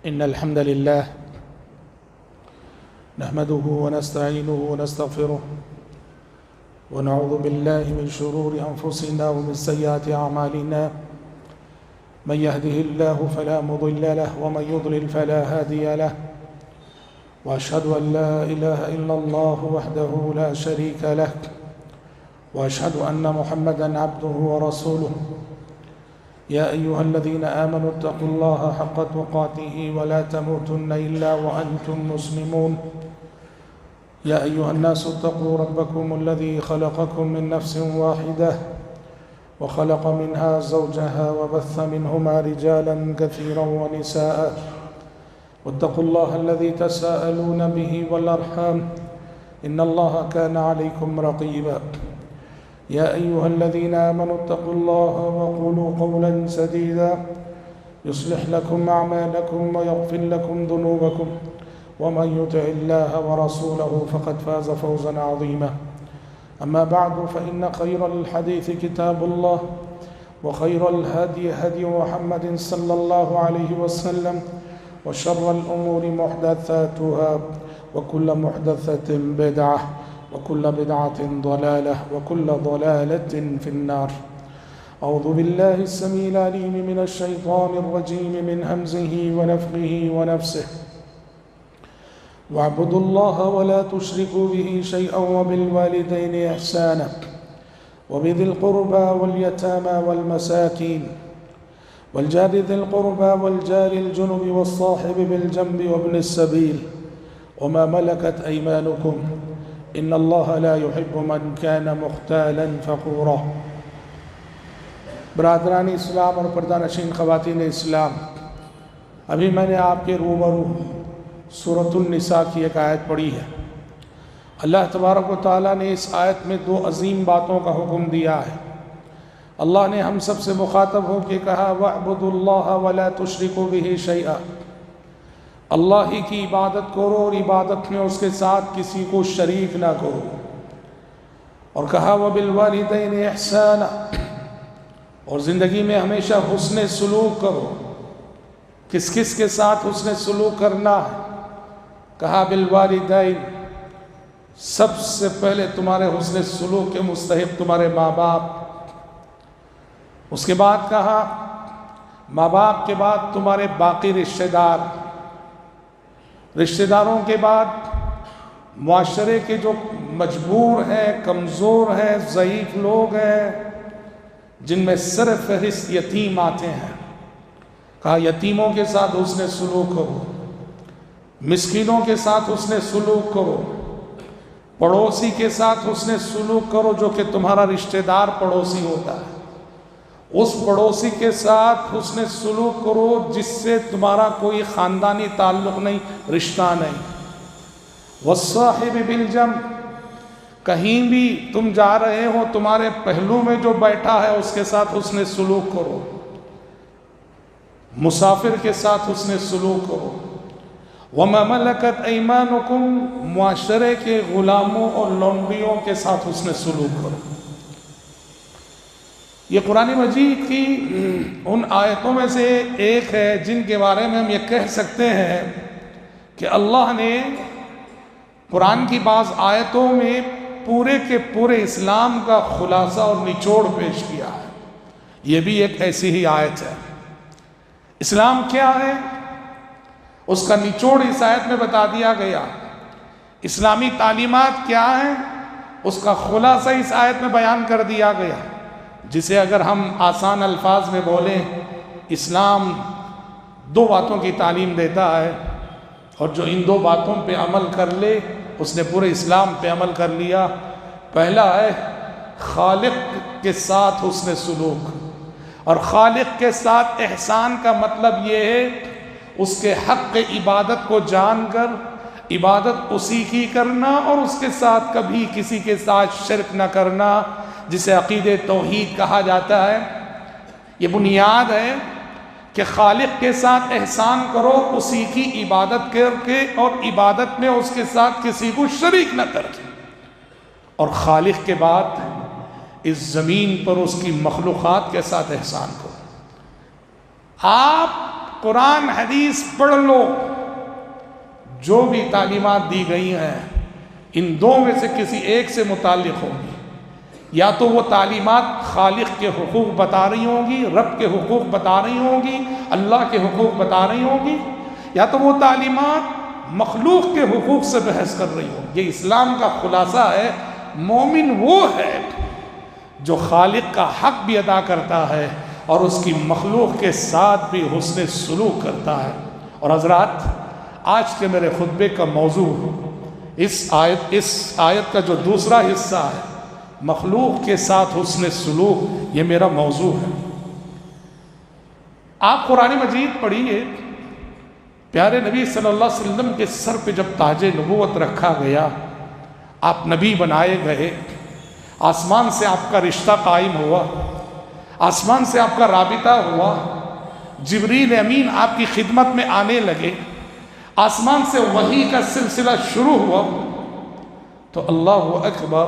إن الحمد لله نحمده ونستعينه ونستغفره ونعوذ بالله من شرور أنفسنا ومن سيئات أعمالنا من يهده الله فلا مضل له ومن يضلل فلا هادي له وأشهد أن لا إله إلا الله وحده لا شريك له وأشهد أن محمدًا عبده ورسوله يا أيها الذين آمنوا اتقوا الله حق تقاته ولا تموتن إلا وأنتم مسلمون يا أيها الناس اتقوا ربكم الذي خلقكم من نفس واحدة وخلق منها زوجها وبث منهما رجالا كثيرا ونساء واتقوا الله الذي تساءلون به والأرحام إن الله كان عليكم رقيبا يا أيها الذين آمنوا اتقوا الله وقولوا قولا سديدا يصلح لكم أعمالكم ويغفر لكم ذنوبكم ومن يطع الله ورسوله فقد فاز فوزا عظيما أما بعد فإن خير الحديث كتاب الله وخير الهدي هدي محمد صلى الله عليه وسلم وشر الأمور محدثاتها وكل محدثة بدعة وكل بدعة ضلالة وكل ضلالة في النار أعوذ بالله السميع العليم من الشيطان الرجيم من همزه ونفخه ونفسه واعبدوا الله ولا تشركوا به شيئا وبالوالدين إحسانا وبذي القربى واليتامى والمساكين والجار ذي القربى والجار الجنب والصاحب بالجنب وابن السبيل وما ملكت أيمانكم إن الله لا يحب من كان مختالا فخورا برادران اسلام اور پردہ خواتین اسلام، ابھی میں نے آپ کے روبرو سورۃ النساء کی ایک آیت پڑھی ہے۔ اللہ تبارک و تعالیٰ نے اس آیت میں دو عظیم باتوں کا حکم دیا ہے۔ اللہ نے ہم سب سے مخاطب ہو کے کہا وَاعْبُدُوا اللَّهَ وَلَا تُشْرِكُوا بِهِ شَيْئًا، اللہ ہی کی عبادت کرو اور عبادت میں اس کے ساتھ کسی کو شریک نہ کرو، اور کہا وَبِالْوَالِدَيْنِ إِحْسَانًا، اور زندگی میں ہمیشہ حسن سلوک کرو۔ کس کس کے ساتھ حسن سلوک کرنا ہے؟ کہا بالوالدین، سب سے پہلے تمہارے حسن سلوک کے مستحق تمہارے ماں باپ، اس کے بعد کہا ماں باپ کے بعد تمہارے باقی رشتہ دار، رشتہ داروں کے بعد معاشرے کے جو مجبور ہیں، کمزور ہیں، ضعیف لوگ ہیں، جن میں سر فہرست یتیم آتے ہیں۔ کہا یتیموں کے ساتھ حسن سلوک کرو، مسکینوں کے ساتھ حسن سلوک کرو، پڑوسی کے ساتھ حسن سلوک کرو جو کہ تمہارا رشتہ دار پڑوسی ہوتا ہے، اس پڑوسی کے ساتھ حسن سلوک کرو جس سے تمہارا کوئی خاندانی تعلق نہیں، رشتہ نہیں۔ والصاحب بالجنب، کہیں بھی تم جا رہے ہو تمہارے پہلو میں جو بیٹھا ہے اس کے ساتھ حسن سلوک کرو، مسافر کے ساتھ حسن سلوک کرو۔ وما ملکت ایمانکم، معاشرے کے غلاموں اور لونڈیوں کے ساتھ حسن سلوک کرو۔ یہ قرآن مجید کی ان آیتوں میں سے ایک ہے جن کے بارے میں ہم یہ کہہ سکتے ہیں کہ اللہ نے قرآن کی بعض آیتوں میں پورے کے پورے اسلام کا خلاصہ اور نچوڑ پیش کیا ہے۔ یہ بھی ایک ایسی ہی آیت ہے۔ اسلام کیا ہے اس کا نچوڑ اس آیت میں بتا دیا گیا۔ اسلامی تعلیمات کیا ہیں اس کا خلاصہ اس آیت میں بیان کر دیا گیا، جسے اگر ہم آسان الفاظ میں بولیں، اسلام دو باتوں کی تعلیم دیتا ہے، اور جو ان دو باتوں پہ عمل کر لے اس نے پورے اسلام پہ عمل کر لیا۔ پہلا ہے خالق کے ساتھ حسن سلوک، اور خالق کے ساتھ احسان کا مطلب یہ ہے اس کے حق عبادت کو جان کر عبادت اسی کی کرنا، اور اس کے ساتھ کبھی کسی کے ساتھ شرک نہ کرنا، جسے عقید توحید کہا جاتا ہے۔ یہ بنیاد ہے کہ خالق کے ساتھ احسان کرو اسی کی عبادت کر کے، اور عبادت میں اس کے ساتھ کسی کو شریک نہ کر کے، اور خالق کے بعد اس زمین پر اس کی مخلوقات کے ساتھ احسان کرو۔ آپ قرآن حدیث پڑھ لو، جو بھی تعلیمات دی گئی ہیں ان دو میں سے کسی ایک سے متعلق ہوگی. یا تو وہ تعلیمات خالق کے حقوق بتا رہی ہوں گی، رب کے حقوق بتا رہی ہوں گی، اللہ کے حقوق بتا رہی ہوں گی، یا تو وہ تعلیمات مخلوق کے حقوق سے بحث کر رہی ہوں. یہ اسلام کا خلاصہ ہے. مومن وہ ہے جو خالق کا حق بھی ادا کرتا ہے اور اس کی مخلوق کے ساتھ بھی حسن سلوک کرتا ہے. اور حضرات، آج کے میرے خطبے کا موضوع اس آیت کا جو دوسرا حصہ ہے، مخلوق کے ساتھ حسن سلوک، یہ میرا موضوع ہے. آپ قرآن مجید پڑھیے. پیارے نبی صلی اللہ علیہ وسلم کے سر پہ جب تاج نبوت رکھا گیا، آپ نبی بنائے گئے، آسمان سے آپ کا رشتہ قائم ہوا، آسمان سے آپ کا رابطہ ہوا، جبریل امین آپ کی خدمت میں آنے لگے، آسمان سے وحی کا سلسلہ شروع ہوا. تو اللہ اکبر،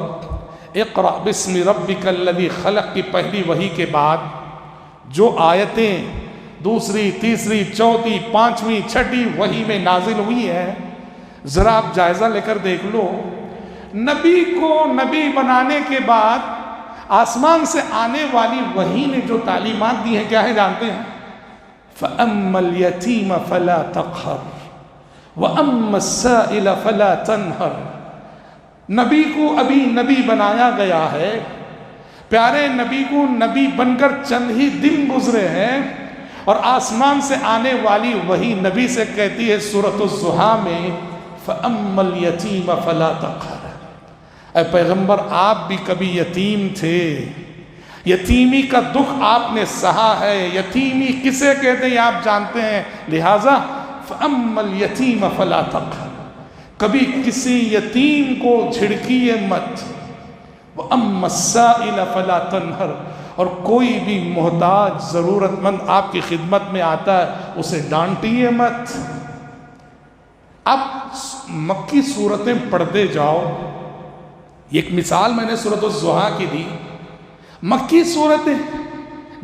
اقرأ بسم ربک الذی خلق کی پہلی وحی کے بعد جو آیتیں دوسری، تیسری، چوتھی، پانچویں، چھٹی وحی میں نازل ہوئی ہیں، ذرا آپ جائزہ لے کر دیکھ لو. نبی کو نبی بنانے کے بعد آسمان سے آنے والی وحی نے جو تعلیمات دی ہیں کیا ہے جانتے ہیں؟ فَأَمَّا الْيَتِيمَ فَلَا تَقْهَرْ وَأَمَّا السَّائِلَ فَلَا تَنْهَرْ. نبی کو ابھی نبی بنایا گیا ہے، پیارے نبی کو نبی بن کر چند ہی دن گزرے ہیں، اور آسمان سے آنے والی وہی نبی سے کہتی ہے سورۃ الضحیٰ میں فَأَمَّا الْيَتِيمَ فَلَا تَقْهَرْ. اے پیغمبر، آپ بھی کبھی یتیم تھے، یتیمی کا دکھ آپ نے سہا ہے، یتیمی کسے کہتے ہیں آپ جانتے ہیں، لہٰذا فَأَمَّا الْيَتِيمَ فَلَا تَقْهَرْ. کبھی کسی یتیم کو جھڑکیے مت. وَأَمَّا السَّائِلَ فَلَا تَنْهَرْ. اور کوئی بھی محتاج ضرورت مند آپ کی خدمت میں آتا ہے اسے ڈانٹیے مت. اب مکی صورتیں پڑھتے جاؤ. ایک مثال میں نے سورۃ الضحیٰ کی دی. مکی صورتیں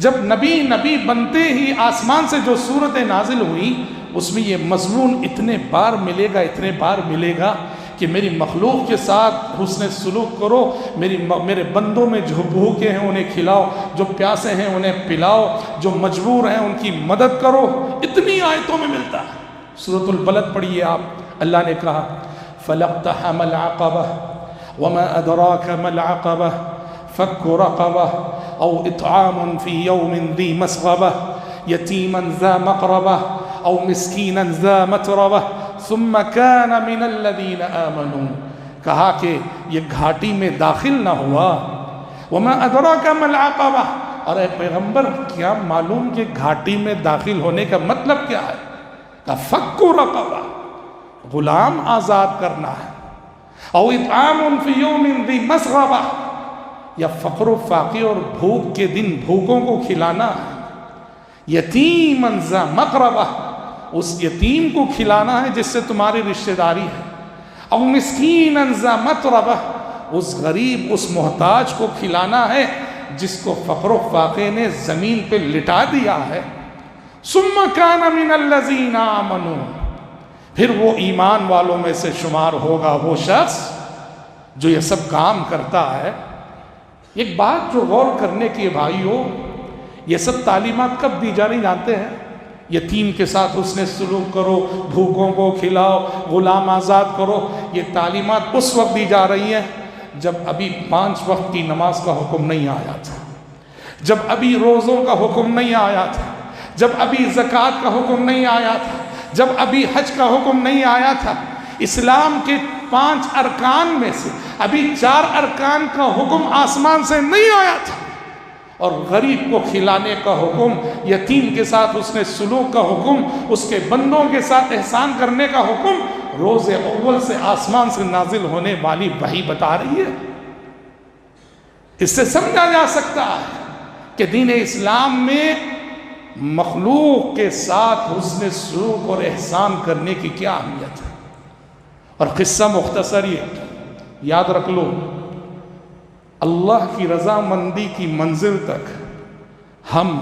جب نبی بنتے ہی آسمان سے جو صورتیں نازل ہوئی، اس میں یہ مضمون اتنے بار ملے گا کہ میری مخلوق کے ساتھ حسن سلوک کرو، میرے بندوں میں جو بھوکے ہیں انہیں کھلاؤ، جو پیاسے ہیں انہیں پلاؤ، جو مجبور ہیں ان کی مدد کرو. اتنی آیتوں میں ملتا ہے. سورۃ البلد پڑھیے آپ. اللہ نے کہا فَلَقْتَحَمَ الْعَقَبَةَ وَمَا أَدْرَاكَ مَا الْعَقَبَةُ فَكُّ رَقَبَةٍ أَوْ إِطْعَامٌ فِي يَوْمٍ ذِي مَسْغَبَةٍ يَتِيمًا ذَا مَقْرَبَةٍ أَوْ مِسْكِينًا ذَا مَتْرَبَةٍ ثُمَّ كَانَ مِنَ الَّذِينَ آمَنُوا. کہا کہ یہ گھاٹی میں داخل نہ ہوا. وَمَا أَدْرَاكَ مَا الْعَقَبَةُ. اور اے پیغمبر، کیا معلوم کہ گھاٹی میں داخل ہونے کا مطلب کیا ہے؟ کہ فَكُّ رَقَبَةٍ، غلام آزاد کرنا ہے. او اطعام فی یوم ذی مسغبہ، یا فقر و فاقے اور بھوک کے دن بھوکوں کو کھلانا ہے. یتیما ذا مقربہ، اس یتیم کو کھلانا ہے جس سے تمہاری رشتہ داری ہے. او مسکینا ذا متربہ، اس غریب، اس محتاج کو کھلانا ہے جس کو فقر و فاقے نے زمین پہ لٹا دیا ہے. ثم کان من الذین آمنوا، پھر وہ ایمان والوں میں سے شمار ہوگا وہ شخص جو یہ سب کام کرتا ہے. ایک بات جو غور کرنے کی بھائیو، یہ سب تعلیمات کب دی جا رہی جانتے ہیں؟ یتیم کے ساتھ حسن سلوک کرو، بھوکوں کو کھلاؤ، غلام آزاد کرو. یہ تعلیمات اس وقت دی جا رہی ہیں جب ابھی 5 وقت کی نماز کا حکم نہیں آیا تھا، جب ابھی روزوں کا حکم نہیں آیا تھا، جب ابھی زکوٰۃ کا حکم نہیں آیا تھا، جب ابھی حج کا حکم نہیں آیا تھا. اسلام کے 5 ارکان میں سے ابھی 4 ارکان کا حکم آسمان سے نہیں آیا تھا، اور غریب کو کھلانے کا حکم، یتیم کے ساتھ حسن سلوک کا حکم، اس کے بندوں کے ساتھ احسان کرنے کا حکم روز اول سے آسمان سے نازل ہونے والی وحی بتا رہی ہے. اس سے سمجھا جا سکتا ہے کہ دین اسلام میں مخلوق کے ساتھ حسن سلوک اور احسان کرنے کی کیا اہمیت ہے. اور قصہ مختصر یہ یاد رکھ لو، اللہ کی رضا مندی کی منزل تک ہم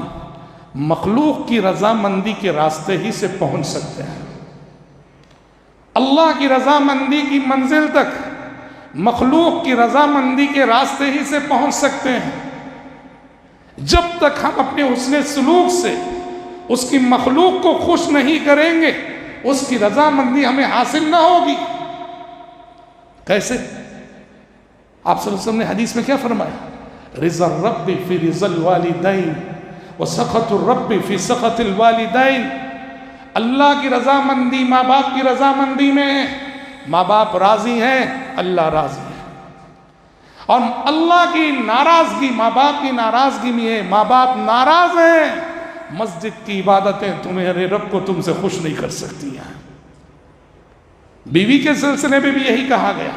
مخلوق کی رضامندی کے راستے ہی سے پہنچ سکتے ہیں۔ اللہ کی رضامندی کی منزل تک مخلوق کی رضامندی کے راستے ہی سے پہنچ سکتے ہیں۔ جب تک ہم اپنے حسن سلوک سے اس کی مخلوق کو خوش نہیں کریں گے، اس کی رضامندی ہمیں حاصل نہ ہوگی۔ کیسے؟ آپ صلی اللہ علیہ وسلم نے حدیث میں کیا فرمایا؟ رضا الرب فی رضا الوالدین وسخط الرب فی سخط الوالدین۔ اللہ کی رضامندی ماں باپ کی رضامندی میں ہے، ماں باپ راضی ہیں، اللہ راضی ہے۔ اور اللہ کی ناراضگی ماں باپ کی ناراضگی میں ہے، ماں باپ ناراض ہیں، مسجد کی عبادتیں تمہارے رب کو تم سے خوش نہیں کر سکتی ہیں۔ بیوی کے سلسلے میں بھی یہی کہا گیا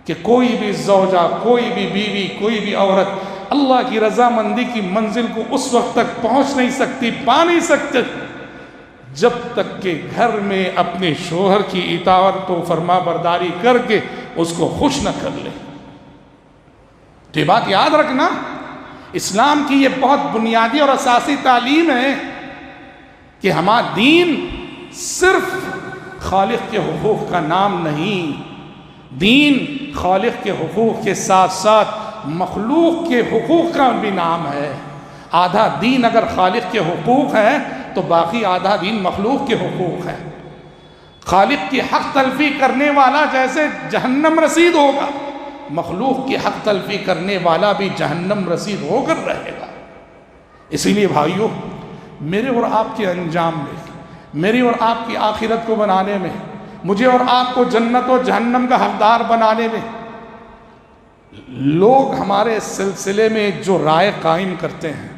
کہ کوئی بھی زوجہ، کوئی بھی بیوی، کوئی بھی عورت اللہ کی رضامندی کی منزل کو اس وقت تک پہنچ نہیں سکتی، پا نہیں سکتی، جب تک کہ گھر میں اپنے شوہر کی اطاعت و فرما برداری کر کے اس کو خوش نہ کر لے۔ یہ بات یاد رکھنا، اسلام کی یہ بہت بنیادی اور اساسی تعلیم ہے کہ ہمارا دین صرف خالق کے حقوق کا نام نہیں، دین خالق کے حقوق کے ساتھ ساتھ مخلوق کے حقوق کا بھی نام ہے۔ آدھا دین اگر خالق کے حقوق ہے تو باقی آدھا دین مخلوق کے حقوق ہے۔ خالق کی حق تلفی کرنے والا جیسے جہنم رسید ہوگا، مخلوق کی حق تلفی کرنے والا بھی جہنم رسید ہو کر رہے گا۔ اسی لیے بھائیو، میرے اور آپ کے انجام میں، میری اور آپ کی آخرت کو بنانے میں، مجھے اور آپ کو جنت و جہنم کا حقدار بنانے میں، لوگ ہمارے سلسلے میں جو رائے قائم کرتے ہیں،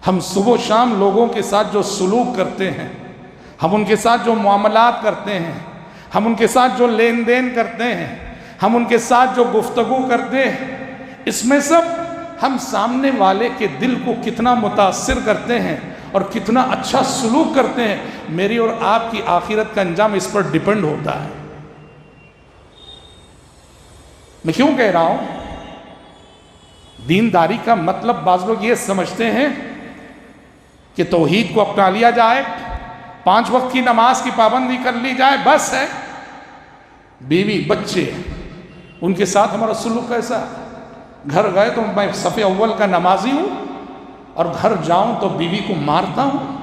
ہم صبح و شام لوگوں کے ساتھ جو سلوک کرتے ہیں، ہم ان کے ساتھ جو معاملات کرتے ہیں، ہم ان کے ساتھ جو لین دین کرتے ہیں، ہم ان کے ساتھ جو گفتگو کرتے ہیں، اس میں سب ہم سامنے والے کے دل کو کتنا متاثر کرتے ہیں اور کتنا اچھا سلوک کرتے ہیں، میری اور آپ کی آخرت کا انجام اس پر ڈیپنڈ ہوتا ہے۔ میں کیوں کہہ رہا ہوں؟ دینداری کا مطلب بعض لوگ یہ سمجھتے ہیں کہ توحید کو اپنا لیا جائے، 5 وقت کی نماز کی پابندی کر لی جائے، بس ہے۔ بیوی بچے، ان کے ساتھ ہمارا سلوک کیسا ہے؟ گھر گئے تو میں صف اول کا نمازی ہوں اور گھر جاؤں تو بیوی کو مارتا ہوں،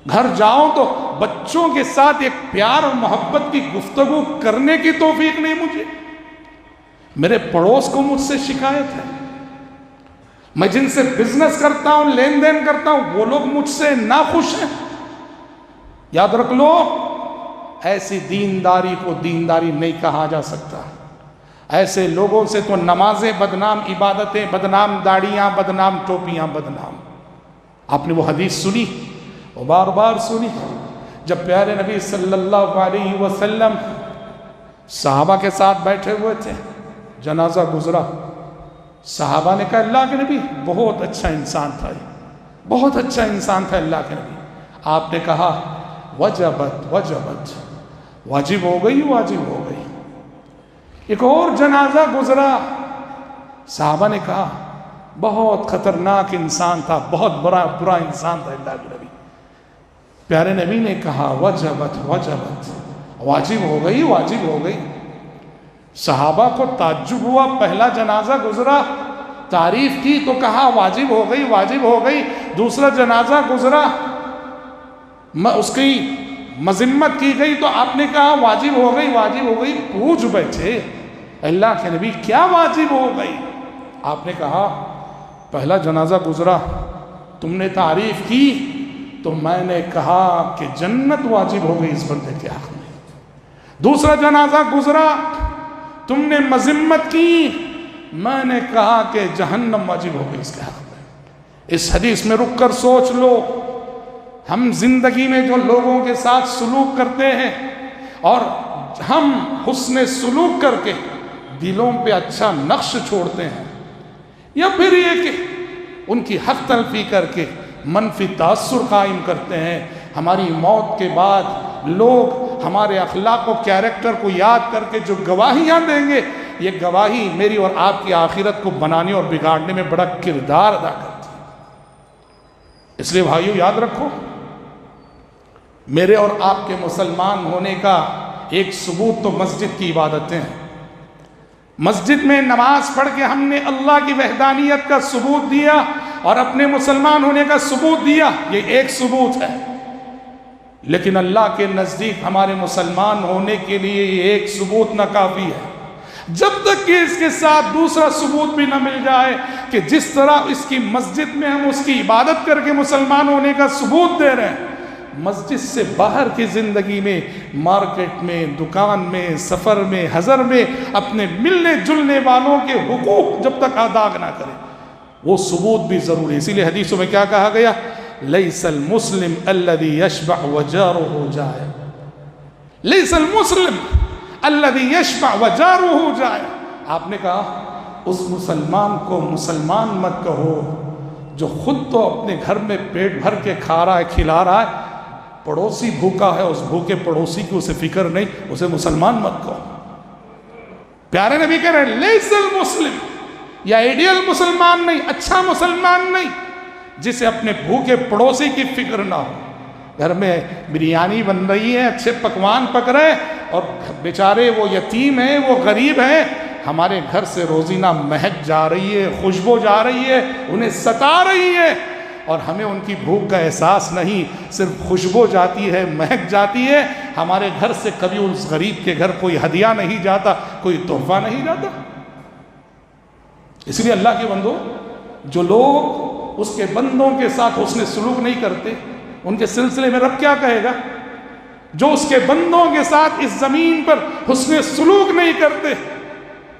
گھر جاؤں تو بچوں کے ساتھ ایک پیار اور محبت کی گفتگو کرنے کی توفیق نہیں مجھے۔ میرے پڑوس کو مجھ سے شکایت ہے، میں جن سے بزنس کرتا ہوں، لین دین کرتا ہوں، وہ لوگ مجھ سے ناخوش ہیں۔ یاد رکھ لو، ایسی دینداری کو دینداری نہیں کہا جا سکتا۔ ایسے لوگوں سے تو نمازیں بدنام، عبادتیں بدنام، داڑیاں بدنام، ٹوپیاں بدنام۔ آپ نے وہ حدیث سنی، وہ بار بار سنی، جب پیارے نبی صلی اللہ علیہ وسلم صحابہ کے ساتھ بیٹھے ہوئے تھے، جنازہ گزرا، صحابہ نے کہا اللہ کے نبی بہت اچھا انسان تھا، بہت اچھا انسان تھا اللہ کے نبی۔ آپ نے کہا وجبت وجبت، واجب ہو گئی، واجب ہو گئی۔ ایک اور جنازہ گزرا، صحابہ نے کہا بہت خطرناک انسان تھا، بہت برا انسان تھا اللہ کے نبی۔ پیارے نبی نے کہا وجبت وجبت، واجب ہو گئی، واجب ہو گئی۔ صحابہ کو تعجب ہوا، پہلا جنازہ گزرا، تعریف کی تو کہا واجب ہو گئی، واجب ہو گئی۔ دوسرا جنازہ گزرا، اس کی مذمت کی گئی تو آپ نے کہا واجب ہو گئی، واجب ہو گئی۔ پوچھ بیٹھے اللہ کے نبی کیا واجب ہو گئی؟ آپ نے کہا پہلا جنازہ گزرا، تم نے تعریف کی تو میں نے کہا کہ جنت واجب ہو گئی اس بندے کے حق میں۔ دوسرا جنازہ گزرا، تم نے مذمت کی، میں نے کہا کہ جہنم واجب ہو گئی اس کے حق میں۔ اس حدیث میں رک کر سوچ لو، ہم زندگی میں جو لوگوں کے ساتھ سلوک کرتے ہیں اور ہم حسن سلوک کر کے دلوں پہ اچھا نقش چھوڑتے ہیں، یا پھر یہ کہ ان کی حق تلفی کر کے منفی تاثر قائم کرتے ہیں، ہماری موت کے بعد لوگ ہمارے اخلاق و کیریکٹر کو یاد کر کے جو گواہیاں دیں گے، یہ گواہی میری اور آپ کی آخرت کو بنانے اور بگاڑنے میں بڑا کردار ادا کرتی ہے۔ اس لیے بھائیو یاد رکھو، میرے اور آپ کے مسلمان ہونے کا ایک ثبوت تو مسجد کی عبادتیں ہیں۔ مسجد میں نماز پڑھ کے ہم نے اللہ کی وحدانیت کا ثبوت دیا اور اپنے مسلمان ہونے کا ثبوت دیا، یہ ایک ثبوت ہے۔ لیکن اللہ کے نزدیک ہمارے مسلمان ہونے کے لیے یہ ایک ثبوت نہ کافی ہے، جب تک کہ اس کے ساتھ دوسرا ثبوت بھی نہ مل جائے کہ جس طرح اس کی مسجد میں ہم اس کی عبادت کر کے مسلمان ہونے کا ثبوت دے رہے ہیں، مسجد سے باہر کی زندگی میں، مارکیٹ میں، دکان میں، سفر میں، حضر میں اپنے ملنے جلنے والوں کے حقوق جب تک ادا نہ کریں، وہ ثبوت بھی ضروری ہے۔ اسی لیے حدیثوں میں کیا کہا گیا؟ لیس المسلم الذي یشبع وجارہ جائع، لیس المسلم الذي یشبع وجارہ جائع۔ آپ نے کہا اس مسلمان کو مسلمان مت کہو جو خود تو اپنے گھر میں پیٹ بھر کے کھا رہا ہے، کھلا رہا ہے، پڑوسی بھوکا ہے، اس بھوکے پڑوسی کی اسے فکر نہیں، اسے مسلمان مت کہو۔ پیارے نبی کہہ رہے ہیں لیس المسلم، یا ایڈیل مسلمان نہیں، اچھا مسلمان نہیں، جسے اپنے بھوکے پڑوسی کی فکر نہ ہو۔ گھر میں بریانی بن رہی ہے، اچھے پکوان پک رہے، اور بیچارے وہ یتیم ہیں، وہ غریب ہیں، ہمارے گھر سے روزینہ مہک جا رہی ہے، خوشبو جا رہی ہے، انہیں ستا رہی ہے، اور ہمیں ان کی بھوک کا احساس نہیں، صرف خوشبو جاتی ہے، مہک جاتی ہے۔ ہمارے گھر سے کبھی اس غریب کے گھر کوئی ہدیہ نہیں جاتا، کوئی تحفہ نہیں جاتا۔ اس لیے اللہ کے بندوں، جو لوگ اس کے بندوں کے ساتھ حسن سلوک نہیں کرتے، ان کے سلسلے میں رب کیا کہے گا؟ جو اس کے بندوں کے ساتھ اس زمین پر حسن سلوک نہیں کرتے،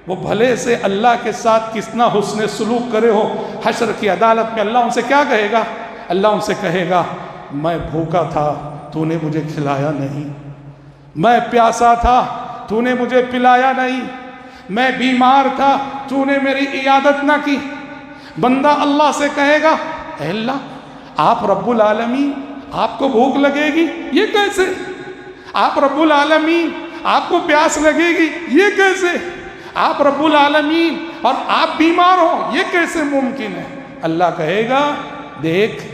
وہ بھلے سے اللہ کے ساتھ کتنا حسن سلوک کرے ہو، حشر کی عدالت میں اللہ ان سے کیا کہے گا؟ اللہ ان سے کہے گا میں بھوکا تھا، تو نے مجھے کھلایا نہیں، میں پیاسا تھا، تو نے مجھے پلایا نہیں، میں بیمار تھا، تو نے میری عیادت نہ کی۔ بندہ اللہ سے کہے گا اے اللہ آپ رب العالمین، آپ کو بھوک لگے گی، یہ کیسے؟ آپ رب العالمین، آپ کو پیاس لگے گی، یہ کیسے؟ آپ رب العالمین اور آپ بیمار ہو، یہ کیسے ممکن ہے؟ اللہ کہے گا دیکھ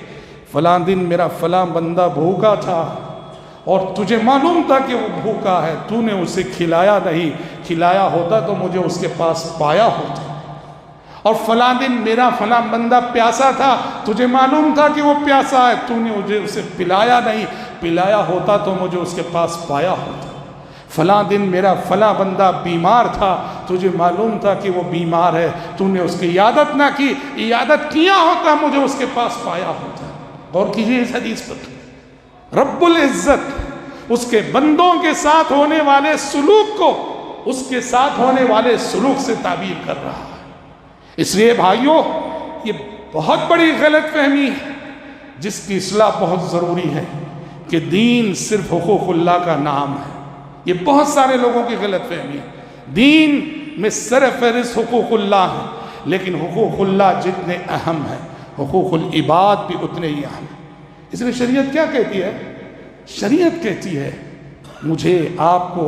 فلاں دن میرا فلاں بندہ بھوکا تھا اور تجھے معلوم تھا کہ وہ بھوکا ہے، تو نے اسے کھلایا نہیں، کھلایا ہوتا تو مجھے اس کے پاس پایا ہوتا۔ اور فلاں دن میرا فلاں بندہ پیاسا تھا، تجھے معلوم تھا کہ وہ پیاسا ہے، تو نے مجھے اسے پلایا نہیں، پلایا ہوتا تو مجھے اس کے پاس پایا ہوتا۔ فلاں دن میرا فلاں بندہ بیمار تھا، تجھے معلوم تھا کہ وہ بیمار ہے، تو نے اس کی عیادت نہ کی، عیادت کیا ہوتا مجھے اس کے پاس پایا ہوتا۔ غور کیجئے اس حدیث پر، رب العزت اس کے بندوں کے ساتھ ہونے والے سلوک کو اس کے ساتھ ہونے والے سلوک سے تعبیر کر رہا ہے۔ اس لیے بھائیوں، یہ بہت بڑی غلط فہمی ہے جس کی اصلاح بہت ضروری ہے کہ دین صرف حقوق اللہ کا نام ہے۔ یہ بہت سارے لوگوں کی غلط فہمی ہے، دین میں سر فہرست حقوق اللہ ہے، لیکن حقوق اللہ جتنے اہم ہیں، حقوق العباد بھی اتنے ہی اہم ہیں۔ اس لیے شریعت کیا کہتی ہے؟ شریعت کہتی ہے مجھے، آپ کو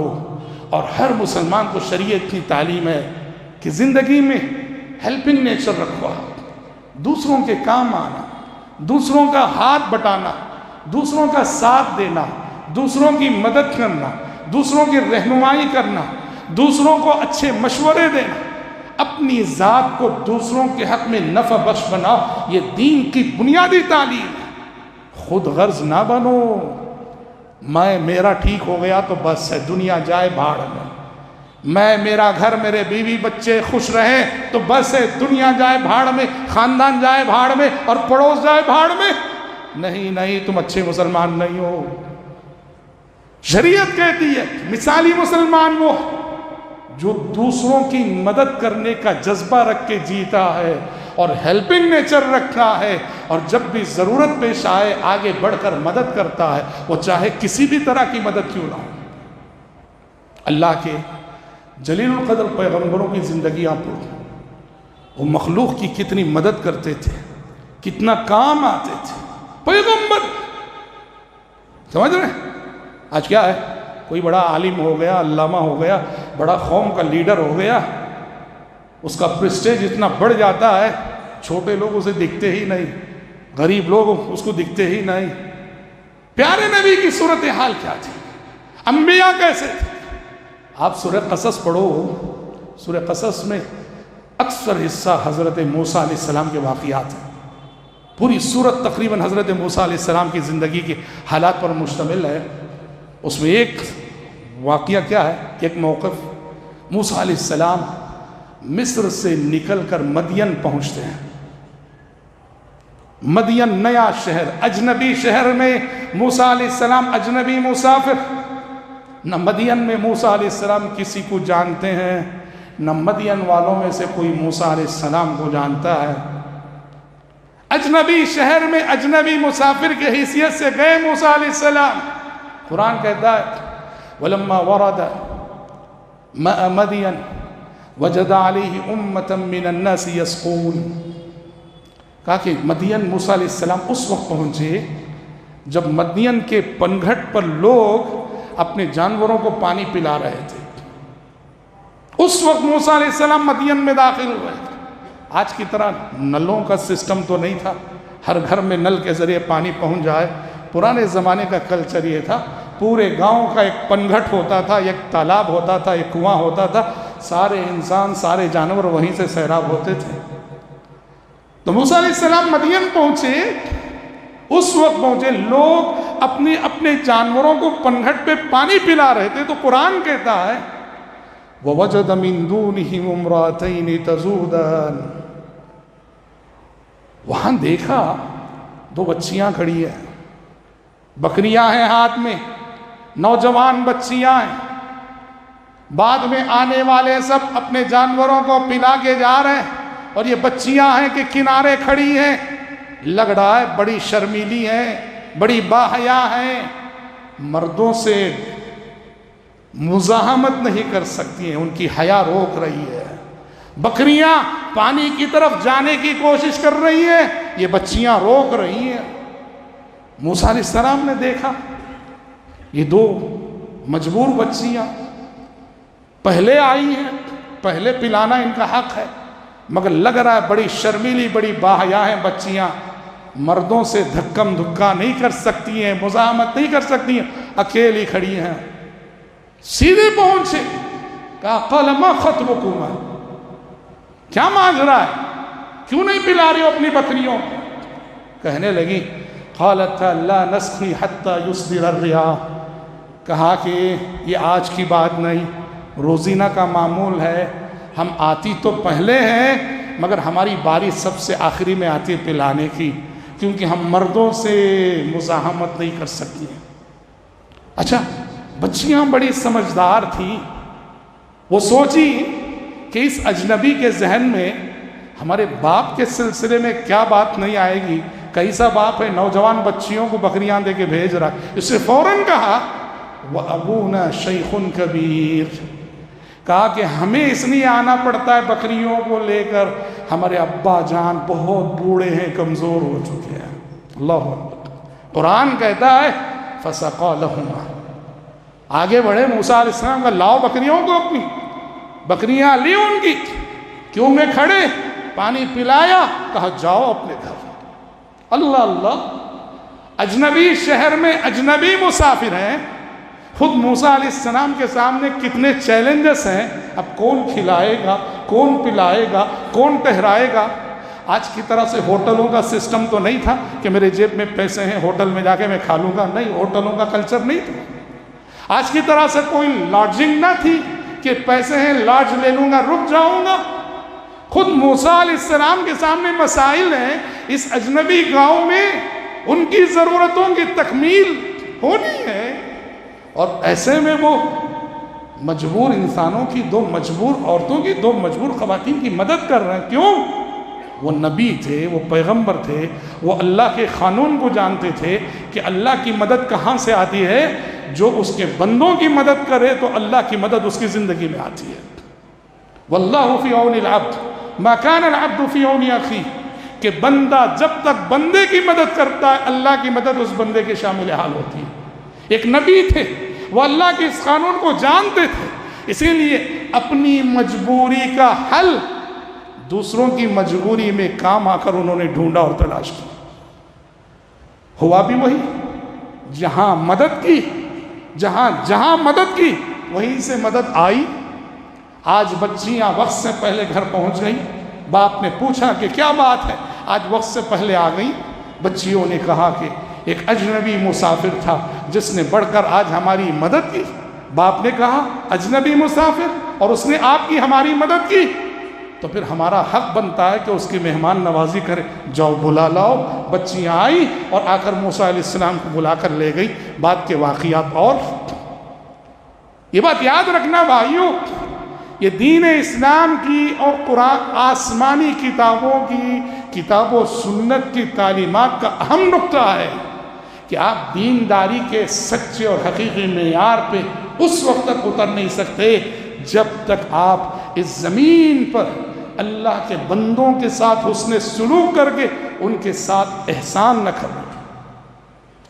اور ہر مسلمان کو شریعت کی تعلیم ہے کہ زندگی میں ہیلپنگ نیچر رکھو، دوسروں کے کام آنا، دوسروں کا ہاتھ بٹانا، دوسروں کا ساتھ دینا، دوسروں کی مدد کرنا، دوسروں کی رہنمائی کرنا، دوسروں کو اچھے مشورے دینا، اپنی ذات کو دوسروں کے حق میں نفع بخش بناؤ، یہ دین کی بنیادی تعلیم ہے۔ خود غرض نہ بنو، میرا ٹھیک ہو گیا تو بس ہے، دنیا جائے بھاڑ میں میرا گھر، میرے بیوی بچے خوش رہیں تو بس ہے، دنیا جائے بھاڑ میں، خاندان جائے بھاڑ میں، اور پڑوس جائے بھاڑ میں۔ نہیں، تم اچھے مسلمان نہیں ہو۔ شریعت کہتی ہے مثالی مسلمان وہ جو دوسروں کی مدد کرنے کا جذبہ رکھ کے جیتا ہے اور ہیلپنگ نیچر رکھتا ہے، اور جب بھی ضرورت پیش آئے آگے بڑھ کر مدد کرتا ہے، وہ چاہے کسی بھی طرح کی مدد کیوں نہ ہو۔ اللہ کے جلیل القدر پیغمبروں کی زندگیاں پڑھو، وہ مخلوق کی کتنی مدد کرتے تھے، کتنا کام آتے تھے۔ پیغمبر سمجھ رہے ہیں؟ آج کیا ہے، کوئی بڑا عالم ہو گیا، علامہ ہو گیا، بڑا قوم کا لیڈر ہو گیا، اس کا پریسٹیج اتنا بڑھ جاتا ہے، چھوٹے لوگ اسے دکھتے ہی نہیں، غریب لوگ اس کو دکھتے ہی نہیں. پیارے نبی کی صورتحال کیا تھی, انبیاء کیسے تھے. آپ سورہ قصص پڑھو, سورہ قصص میں اکثر حصہ حضرت موسیٰ علیہ السلام کے واقعات ہیں. پوری سورت تقریباً حضرت موسیٰ علیہ السلام کی زندگی کے حالات پر مشتمل ہے. اس میں ایک واقعہ کیا ہے, ایک موقف, موسیٰ علیہ السلام مصر سے نکل کر مدین پہنچتے ہیں. مدین نیا شہر, اجنبی شہر میں موسیٰ علیہ السلام اجنبی مسافر. نہ مدین میں موسیٰ علیہ السلام کسی کو جانتے ہیں, نہ مدین والوں میں سے کوئی موسیٰ علیہ السلام کو جانتا ہے. اجنبی شہر میں اجنبی مسافر کے حیثیت سے گئے موسیٰ علیہ السلام. قرآن کہتا ہے وَلَمَّا وَرَدَ مَاءَ مَدْيَنَ وَجَدَ عَلَيْهِ أُمَّةً مِّنَ النَّاسِ يَسْقُونَ. کہا کہ مدین موسیٰ علیہ السلام اس وقت پہنچے جب مدین کے پنگھٹ پر لوگ اپنے جانوروں کو پانی پلا رہے تھے. اس وقت موسیٰ علیہ السلام مدین میں داخل ہوئے. آج کی طرح نلوں کا سسٹم تو نہیں تھا, ہر گھر میں نل کے ذریعے پانی پہنچ جائے. پرانے زمانے کا کلچر یہ تھا, پورے گاؤں کا ایک پنگھٹ ہوتا تھا, ایک تالاب ہوتا تھا, ایک کنواں ہوتا تھا, سارے انسان سارے جانور وہیں سے سیراب ہوتے تھے. تو موسیٰ علیہ السلام مدین پہنچے, اس وقت پہنچے لوگ اپنے اپنے جانوروں کو پنگھٹ پہ پانی پلا رہے تھے. تو قرآن کہتا ہے وَوَجَدَ مِن دُونِهِمُ امْرَأَتَيْنِ تَذُودَانِ. وہاں دیکھا دو بچیاں کھڑی ہیں, بکریاں ہیں ہاتھ میں, نوجوان بچیاں ہیں. بعد میں آنے والے سب اپنے جانوروں کو پلا کے جا رہے ہیں, اور یہ بچیاں ہیں کہ کنارے کھڑی ہیں. لگ رہا ہے بڑی شرمیلی ہیں, بڑی باحیا ہیں, مردوں سے مزاحمت نہیں کر سکتی ہیں, ان کی حیا روک رہی ہے. بکریاں پانی کی طرف جانے کی کوشش کر رہی ہیں, یہ بچیاں روک رہی ہیں. موسیٰ علیہ السلام نے دیکھا یہ دو مجبور بچیاں پہلے آئی ہیں, پہلے پلانا ان کا حق ہے, مگر لگ رہا ہے بڑی شرمیلی بڑی باحیا ہیں بچیاں, مردوں سے دھکم دھکا نہیں کر سکتی ہیں, مزاحمت نہیں کر سکتی ہیں, اکیلی کھڑی ہیں. سیدھے پہنچے, کہا قال ما خطبکما, کیا ماجرا ہے, کیوں نہیں پلا رہی ہو اپنی بکریوں. کہنے لگی قالت لا نسقی حتی یصدر الرعاء. کہا کہ یہ آج کی بات نہیں, روزینہ کا معمول ہے, ہم آتی تو پہلے ہیں مگر ہماری باری سب سے آخری میں آتی ہے پلانے کی, کیونکہ ہم مردوں سے مزاحمت نہیں کر سکتی ہیں. اچھا, بچیاں بڑی سمجھدار تھیں, وہ سوچی کہ اس اجنبی کے ذہن میں ہمارے باپ کے سلسلے میں کیا بات نہیں آئے گی. کیسا باپ ہے, نوجوان بچیوں کو بکریاں دے کے بھیج رہا. اس نے فوراً کہا وَأَبُونَا شَيْخٌ كَبِيرٌ. کہا کہ ہمیں اس لیے آنا پڑتا ہے بکریوں کو لے کر, ہمارے ابا جان بہت بوڑھے ہیں, کمزور ہو چکے ہیں. اللہ اکبر. قرآن کہتا ہے فَسَقَى لَهُمَا. آگے بڑھے موسیٰ علیہ السلام کا, لاؤ بکریوں کو اپنی, بکریاں لی ان کی, کیوں میں کھڑے, پانی پلایا, کہا جاؤ اپنے گھر. اللہ اللہ, اجنبی شہر میں اجنبی مسافر ہیں. خود موسیٰ علیہ السلام کے سامنے کتنے چیلنجز ہیں. اب کون کھلائے گا, کون پلائے گا, کون ٹہرائے گا. آج کی طرح سے ہوٹلوں کا سسٹم تو نہیں تھا کہ میرے جیب میں پیسے ہیں ہوٹل میں جا کے میں کھا لوں گا, نہیں, ہوٹلوں کا کلچر نہیں تھا. آج کی طرح سے کوئی لاڈجنگ نہ تھی کہ پیسے ہیں لاڈج لے لوں گا رک جاؤں گا. خود موسیٰ علیہ السلام کے سامنے مسائل ہیں. اس اجنبی گاؤں میں ان کی ضرورتوں کی تکمیل ہونی ہے, اور ایسے میں وہ مجبور انسانوں کی, دو مجبور عورتوں کی, دو مجبور خواتین کی مدد کر رہے ہیں. کیوں؟ وہ نبی تھے, وہ پیغمبر تھے, وہ اللہ کے قانون کو جانتے تھے کہ اللہ کی مدد کہاں سے آتی ہے. جو اس کے بندوں کی مدد کرے تو اللہ کی مدد اس کی زندگی میں آتی ہے. واللہ فی عون العبد ما کان العبد فی عون اخیہ. کہ بندہ جب تک بندے کی مدد کرتا ہے اللہ کی مدد اس بندے کے شامل حال ہوتی ہے. ایک نبی تھے, وہ اللہ کے اس قانون کو جانتے تھے, اسی لیے اپنی مجبوری کا حل دوسروں کی مجبوری میں کام آ کر انہوں نے ڈھونڈا اور تلاش کیا. ہوا بھی وہی، جہاں مدد کی، جہاں مدد کی وہیں سے مدد آئی۔ آج بچیاں وقت سے پہلے گھر پہنچ گئیں، باپ نے پوچھا کہ کیا بات ہے، آج وقت سے پہلے آ گئیں۔ بچیوں نے کہا کہ ایک اجنبی مسافر تھا جس نے بڑھ کر آج ہماری مدد کی۔ باپ نے کہا اجنبی مسافر اور اس نے آپ کی ہماری مدد کی، تو پھر ہمارا حق بنتا ہے کہ اس کی مہمان نوازی کرے، جاؤ بلا لاؤ۔ بچیاں آئیں اور آ کر موسیٰ علیہ السلام کو بلا کر لے گئی۔ بعد کے واقعات اور یہ بات یاد رکھنا بھائیوں، یہ دین اسلام کی اور قرآن آسمانی کتابوں کی، کتاب و سنت کی تعلیمات کا اہم نقطہ ہے کہ آپ دینداری کے سچے اور حقیقی معیار پہ اس وقت تک اتر نہیں سکتے جب تک آپ اس زمین پر اللہ کے بندوں کے ساتھ حسن سلوک کر کے ان کے ساتھ احسان نہ کریں۔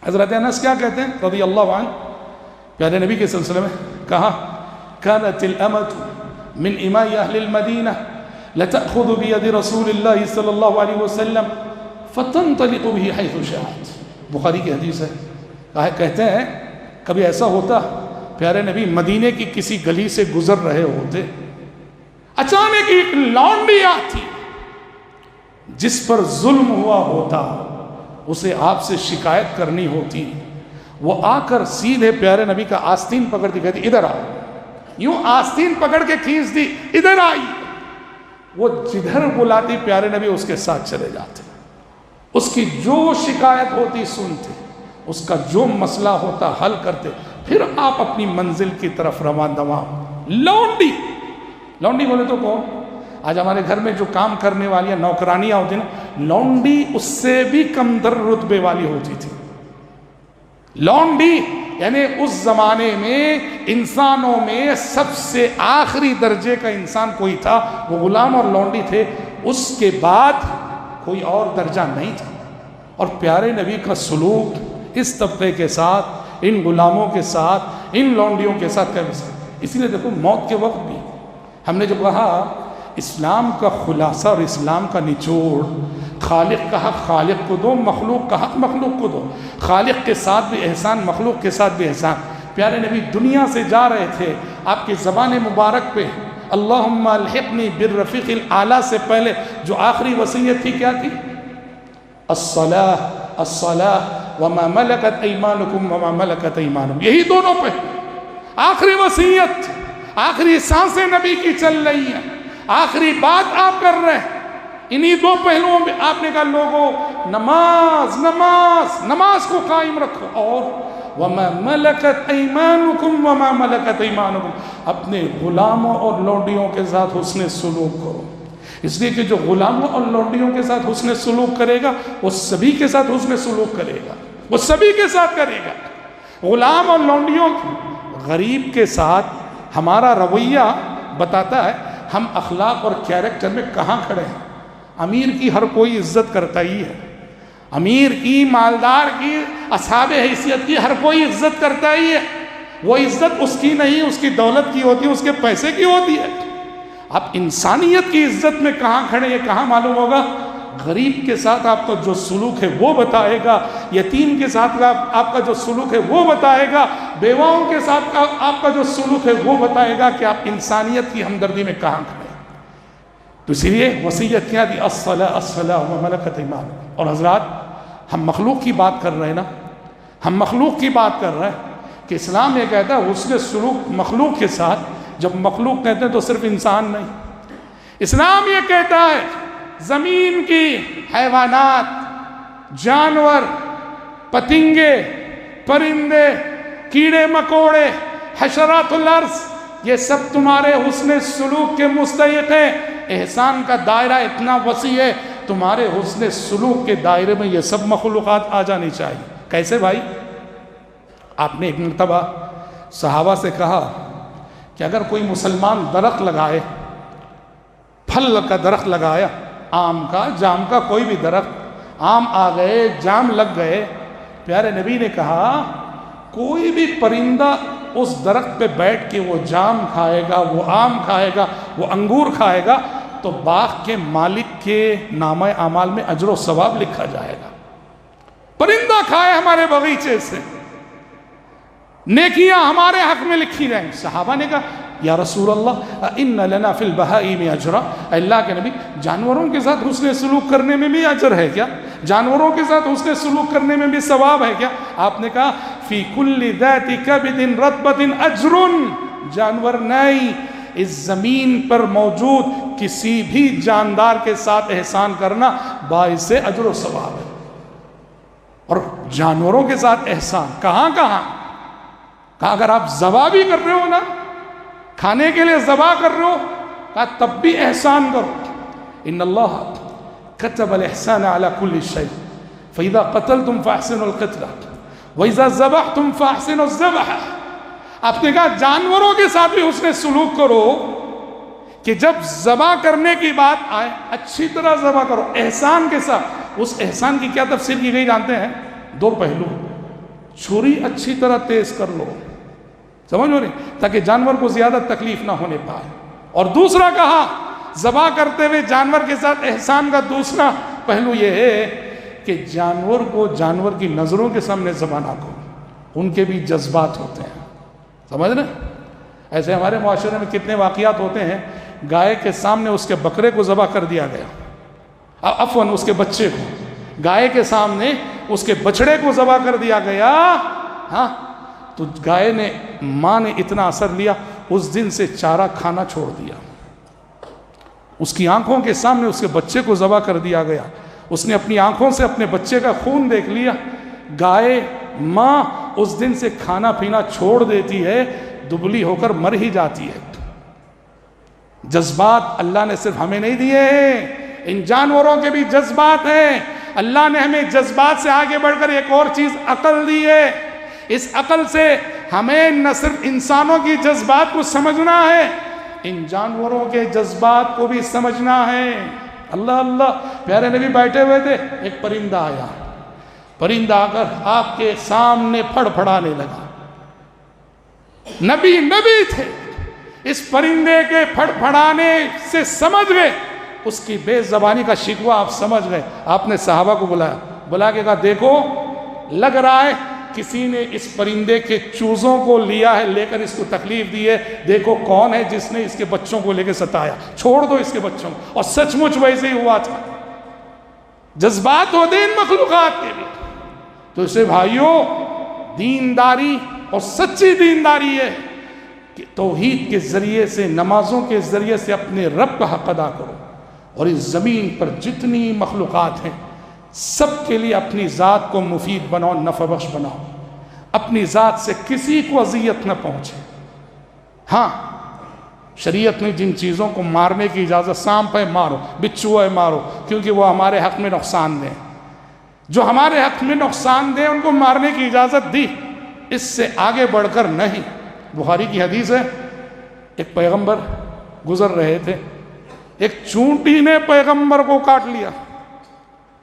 حضرت انس کیا کہتے ہیں رضی اللہ عنہ، پیارے نبی کے سلسلے میں کہا كانت الأمة من إماء أهل المدينة لتأخذ بيد رسول الله صلی اللہ علیہ وسلم فتنطلق به حيث شاءت۔ بخاری کی حدیث ہے، کہتے ہیں کبھی ایسا ہوتا پیارے نبی مدینے کی کسی گلی سے گزر رہے ہوتے، اچانک ایک لونڈی آتی جس پر ظلم ہوا ہوتا، اسے آپ سے شکایت کرنی ہوتی، وہ آ کر سیدھے پیارے نبی کا آستین پکڑتی، کہتی ادھر آؤ، یوں آستین پکڑ کے کھینچتی، ادھر آئی۔ وہ جدھر بلاتی پیارے نبی اس کے ساتھ چلے جاتے، اس کی جو شکایت ہوتی سنتے، اس کا جو مسئلہ ہوتا حل کرتے، پھر آپ اپنی منزل کی طرف رواں دواں۔ لونڈی بولے تو کون؟ آج ہمارے گھر میں جو کام کرنے والی نوکرانیاں ہوتی ہیں نا، لونڈی اس سے بھی کم در رتبے والی ہوتی تھی۔ لونڈی یعنی اس زمانے میں انسانوں میں سب سے آخری درجے کا انسان کوئی تھا، وہ غلام اور لونڈی تھے، اس کے بعد کوئی اور درجہ نہیں تھا۔ اور پیارے نبی کا سلوک اس طبقے کے ساتھ، ان غلاموں کے ساتھ، ان لونڈیوں کے ساتھ کیسا، اسی لیے دیکھو موت کے وقت بھی ہم نے جو کہا اسلام کا خلاصہ اور اسلام کا نچوڑ، خالق کا حق خالق کو دو، مخلوق کا حق مخلوق کو دو، خالق کے ساتھ بھی احسان، مخلوق کے ساتھ بھی احسان۔ پیارے نبی دنیا سے جا رہے تھے، آپ کی زبان مبارک پہ اللہم الحقنی بالرفیق الاعلیٰ سے پہلے جو آخری وصیت تھی کیا تھی؟ الصلاة الصلاة وما ملکت ایمانکم وما ملکت ایمانکم، یہی دونوں پہ آخری وصیت، آخری سانسیں نبی کی چل رہی ہیں، آخری بات آپ کر رہے ہیں، انہی دو پہلوؤں میں آپ نے کہا لوگوں نماز نماز نماز کو قائم رکھو، اور وَمَا مَلَكَتْ أَيْمَانُكُمْ وَمَا مَلَكَتْ أَيْمَانُكُمْ، اپنے غلاموں اور لونڈیوں کے ساتھ حسن سلوک کرو۔ اس لیے کہ جو غلاموں اور لونڈیوں کے ساتھ حسن سلوک کرے گا وہ سبھی کے ساتھ حسن سلوک کرے گا، وہ سبھی کے ساتھ کرے گا۔ غلام اور لونڈیوں غریب کے ساتھ ہمارا رویہ بتاتا ہے ہم اخلاق اور کیریکٹر میں کہاں کھڑے ہیں۔ امیر کی ہر کوئی عزت کرتا ہی ہے، امیر کی، مالدار کی، اصحاب حیثیت کی ہر کوئی عزت کرتا ہی ہے، وہ عزت اس کی نہیں، اس کی دولت کی ہوتی ہے، اس کے پیسے کی ہوتی ہے۔ آپ انسانیت کی عزت میں کہاں کھڑے ہیں، کہاں معلوم ہوگا؟ غریب کے ساتھ آپ کا جو سلوک ہے وہ بتائے گا، یتیم کے ساتھ آپ کا جو سلوک ہے وہ بتائے گا، بیواؤں کے ساتھ آپ کا جو سلوک ہے وہ بتائے گا کہ آپ انسانیت کی ہمدردی میں کہاں کھڑے ہیں۔ تو اسی لیے وصیت کیا دی؟ الصلاة الصلاة وما ملکت ایمانکم۔ اور حضرات ہم مخلوق کی بات کر رہے ہیں نا، ہم مخلوق کی بات کر رہے ہیں کہ اسلام یہ کہتا ہے حسن سلوک مخلوق کے ساتھ۔ جب مخلوق کہتے ہیں تو صرف انسان نہیں، اسلام یہ کہتا ہے زمین کی حیوانات، جانور، پتنگے، پرندے، کیڑے مکوڑے، حشرات الارض، یہ سب تمہارے حسن سلوک کے مستحق ہیں۔ احسان کا دائرہ اتنا وسیع ہے، تمہارے حسن سلوک کے دائرے میں یہ سب مخلوقات آ جانی چاہیے۔ کیسے بھائی؟ آپ نے ایک مرتبہ صحابہ سے کہا کہ اگر کوئی مسلمان درخت لگائے، پھل کا درخت لگایا، آم کا، جام کا، کوئی بھی درخت، آم آ گئے، جام لگ گئے، پیارے نبی نے کہا کوئی بھی پرندہ اس درخت پہ بیٹھ کے وہ جام کھائے گا، وہ آم کھائے گا، وہ انگور کھائے گا، تو باغ کے مالک کے نامہ اعمال میں اجر و ثواب لکھا جائے گا۔ پرندہ کھائے ہمارے باغیچے سے، نیکیاں ہمارے حق میں لکھی رہیں۔ صحابہ نے کہا یا رسول اللہ ان لنا فی البہائم اجرا، اللہ کے نبی جانوروں کے ساتھ حسن سلوک کرنے میں بھی اجر ہے کیا؟ جانوروں کے ساتھ حسن سلوک کرنے میں بھی ثواب ہے کیا؟ آپ نے کہا فی کل ذات کبد رطبۃ اجر، جانور نہیں، اس زمین پر موجود کسی بھی جاندار کے ساتھ احسان کرنا باعث اجر و ثواب ہے۔ اور جانوروں کے ساتھ احسان کہاں کہاں؟ کہا اگر آپ ذبح بھی کر رہے ہو نا، کھانے کے لیے ذبح کر رہے ہو، کہا تب بھی احسان کرو۔ ان اللہ كتب الإحسان على كل شيء فإذا قتلتم فأحسنوا القتلة وإذا ذبحتم فأحسنوا الذبح۔ آپ نے کہا جانوروں کے ساتھ بھی حسن سلوک کرو کہ جب ذبح کرنے کی بات آئے اچھی طرح ذبح کرو، احسان کے ساتھ۔ اس احسان کی کیا تفسیر کی گئی جانتے ہیں؟ دو پہلو، چھری اچھی طرح تیز کر لو، سمجھ ہو رہی، تاکہ جانور کو زیادہ تکلیف نہ ہونے پائے۔ اور دوسرا کہا ذبح کرتے ہوئے جانور کے ساتھ احسان کا دوسرا پہلو یہ ہے کہ جانور کو جانور کی نظروں کے سامنے ذبح نہ کرو، ان کے بھی جذبات ہوتے ہیں، سمجھ رہے؟ ایسے ہمارے معاشرے میں کتنے واقعات ہوتے ہیں، گائے کے سامنے اس کے بکرے کو ذبح کر دیا گیا، عفواً اس کے بچے کو، گائے کے سامنے اس کے بچڑے کو ذبح کر دیا گیا، ہاں تو گائے نے، ماں نے اتنا اثر لیا، اس دن سے چارہ کھانا چھوڑ دیا۔ اس کی آنکھوں کے سامنے اس کے بچے کو ذبح کر دیا گیا، اس نے اپنی آنکھوں سے اپنے بچے کا خون دیکھ لیا۔ گائے ماں اس دن سے کھانا پینا چھوڑ دیتی ہے، دبلی ہو کر مر ہی جاتی ہے۔ جذبات اللہ نے صرف ہمیں نہیں دیے ہیں، ان جانوروں کے بھی جذبات ہیں۔ اللہ نے ہمیں جذبات سے آگے بڑھ کر ایک اور چیز عقل دی ہے، اس عقل سے ہمیں نہ صرف انسانوں کی جذبات کو سمجھنا ہے، ان جانوروں کے جذبات کو بھی سمجھنا ہے۔ اللہ اللہ، پیارے نبی بیٹھے ہوئے تھے، ایک پرندہ آیا، پرندہ آ کر آپ کے سامنے پھڑ پھڑانے لگا۔ نبی تھے، اس پرندے کے پھڑ پھڑانے سے سمجھ گئے، اس کی بے زبانی کا شکوہ آپ سمجھ گئے۔ آپ نے صحابہ کو بلا کے کہا دیکھو لگ رہا ہے کسی نے اس پرندے کے چوزوں کو لیا ہے، لے کر اس کو تکلیف دی ہے، دیکھو کون ہے جس نے اس کے بچوں کو لے کے ستایا، چھوڑ دو اس کے بچوں کو۔ اور سچ مچ ویسے ہی ہوا تھا۔ جذبات ہوتے ہیں ان مخلوقات کے بھی۔ تو اسے بھائیوں، دینداری اور سچی دینداری ہے کہ توحید کے ذریعے سے، نمازوں کے ذریعے سے اپنے رب کا حق ادا کرو، اور اس زمین پر جتنی مخلوقات ہیں سب کے لیے اپنی ذات کو مفید بناؤ، نفع بخش بناؤ، اپنی ذات سے کسی کو اذیت نہ پہنچے۔ ہاں شریعت نے جن چیزوں کو مارنے کی اجازت، سانپ ہے مارو، بچھو ہے مارو، کیونکہ وہ ہمارے حق میں نقصان دیں، جو ہمارے حق میں نقصان دیں ان کو مارنے کی اجازت دی، اس سے آگے بڑھ کر نہیں۔ بخاری کی حدیث ہے، ایک پیغمبر گزر رہے تھے، ایک چونٹی نے پیغمبر کو کاٹ لیا،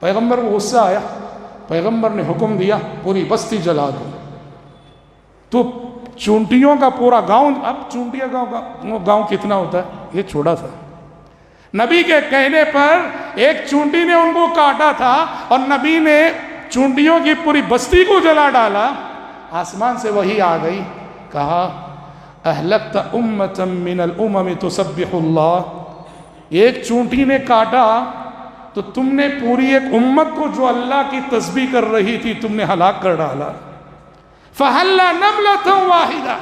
پیغمبر کو غصہ آیا، پیغمبر نے حکم دیا پوری بستی جلا دو۔ تو چونٹیوں کا پورا گاؤں، اب چونٹیاں گاؤں کتنا ہوتا ہے، یہ چھوٹا تھا، نبی کے کہنے پر ایک چونٹی نے ان کو کاٹا تھا اور نبی نے چونٹیوں کی پوری بستی کو جلا ڈالا۔ آسمان سے وحی آ گئی، کہا اہلکت امتا من الامم تسبح اللہ، ایک چونٹی نے کاٹا تو تم نے پوری ایک امت کو جو اللہ کی تسبیح کر رہی تھی تم نے ہلاک کر ڈالا۔ فَحَلَّ نَمْلَةً وَاحِدًا،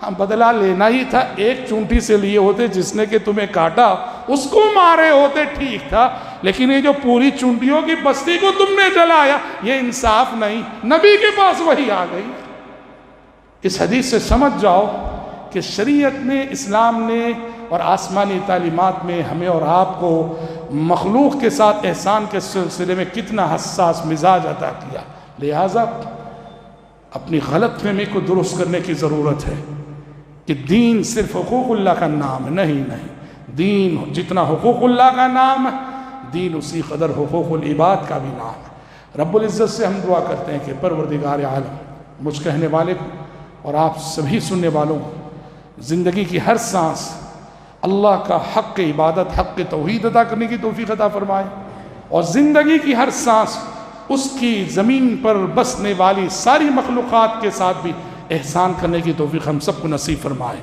ہم بدلہ لینا ہی تھا، ایک چونٹی سے لیے ہوتے جس نے کہ تمہیں کاٹا، اس کو مارے ہوتے ٹھیک تھا، لیکن یہ جو پوری چونٹیوں کی بستی کو تم نے جلایا، یہ انصاف نہیں۔ نبی کے پاس وہی آ گئی۔ اس حدیث سے سمجھ جاؤ کہ شریعت نے، اسلام نے اور آسمانی تعلیمات میں ہمیں اور آپ کو مخلوق کے ساتھ احسان کے سلسلے میں کتنا حساس مزاج عطا کیا۔ لہٰذا اپنی غلط فہمی کو درست کرنے کی ضرورت ہے کہ دین صرف حقوق اللہ کا نام ہے، نہیں، دین جتنا حقوق اللہ کا نام ہے، دین اسی قدر حقوق العباد کا بھی نام ہے۔ رب العزت سے ہم دعا کرتے ہیں کہ پروردگار عالم مجھ کہنے والے کو اور آپ سبھی سننے والوں کو زندگی کی ہر سانس اللہ کا حق عبادت، حق توحید ادا کرنے کی توفیق عطا فرمائے، اور زندگی کی ہر سانس اس کی زمین پر بسنے والی ساری مخلوقات کے ساتھ بھی احسان کرنے کی توفیق ہم سب کو نصیب فرمائے.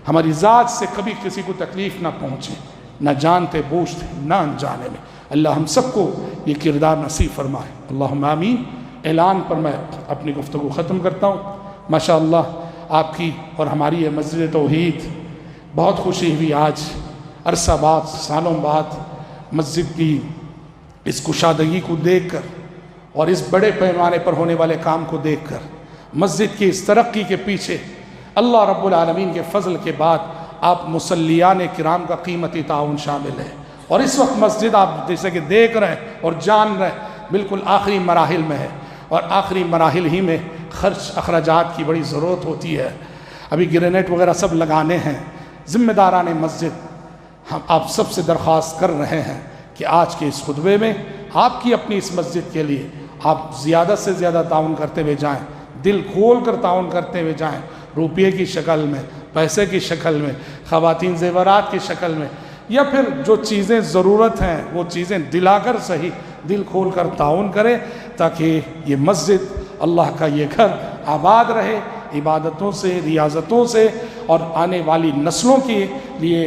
ہماری ذات سے کبھی کسی کو تکلیف نہ پہنچے، نہ جانتے بوجھتے نہ انجانے میں. اللہ ہم سب کو یہ کردار نصیب فرمائے. اللہم آمین. اعلان پر میں اپنی گفتگو ختم کرتا ہوں. ماشاءاللہ آپ کی اور ہماری یہ مسجد توحید بہت خوشی ہوئی آج عرصہ بعد، سالوں بعد مسجد کی اس کشادگی کو دیکھ کر اور اس بڑے پیمانے پر ہونے والے کام کو دیکھ کر، مسجد کی اس ترقی کے پیچھے اللہ رب العالمین کے فضل کے بعد آپ مصلیان کرام کا قیمتی تعاون شامل ہے. اور اس وقت مسجد آپ جیسے کہ دیکھ رہے ہیں اور جان رہے ہیں بالکل آخری مراحل میں ہے، اور آخری مراحل ہی میں خرچ اخراجات کی بڑی ضرورت ہوتی ہے. ابھی گرینیٹ وغیرہ سب لگانے ہیں. ذمہ داران مسجد ہم آپ سب سے درخواست کر رہے ہیں کہ آج کے اس خطبے میں آپ کی اپنی اس مسجد کے لیے آپ زیادہ سے زیادہ تعاون کرتے ہوئے جائیں، دل کھول کر تعاون کرتے ہوئے جائیں، روپیے کی شکل میں، پیسے کی شکل میں، خواتین زیورات کی شکل میں، یا پھر جو چیزیں ضرورت ہیں وہ چیزیں دلا کر صحیح دل کھول کر تعاون کریں، تاکہ یہ مسجد اللہ کا یہ گھر آباد رہے، عبادتوں سے، ریاضتوں سے، اور آنے والی نسلوں کے لیے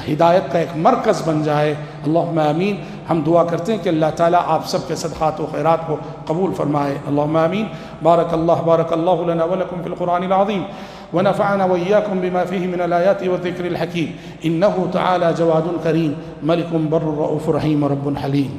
ہدایت کا ایک مرکز بن جائے. اللہم آمین. ہم دعا کرتے ہیں کہ اللہ تعالیٰ آپ سب کے صدقات و خیرات کو قبول فرمائے. اللہم آمین. بارک اللہ لنا ولکم فی القرآن العظیم ونفعنا وإياكم بما فيه من الآيات والذكر الحكيم إنه تعالى جواد كريم ملك بر رؤوف رحيم رب حليم.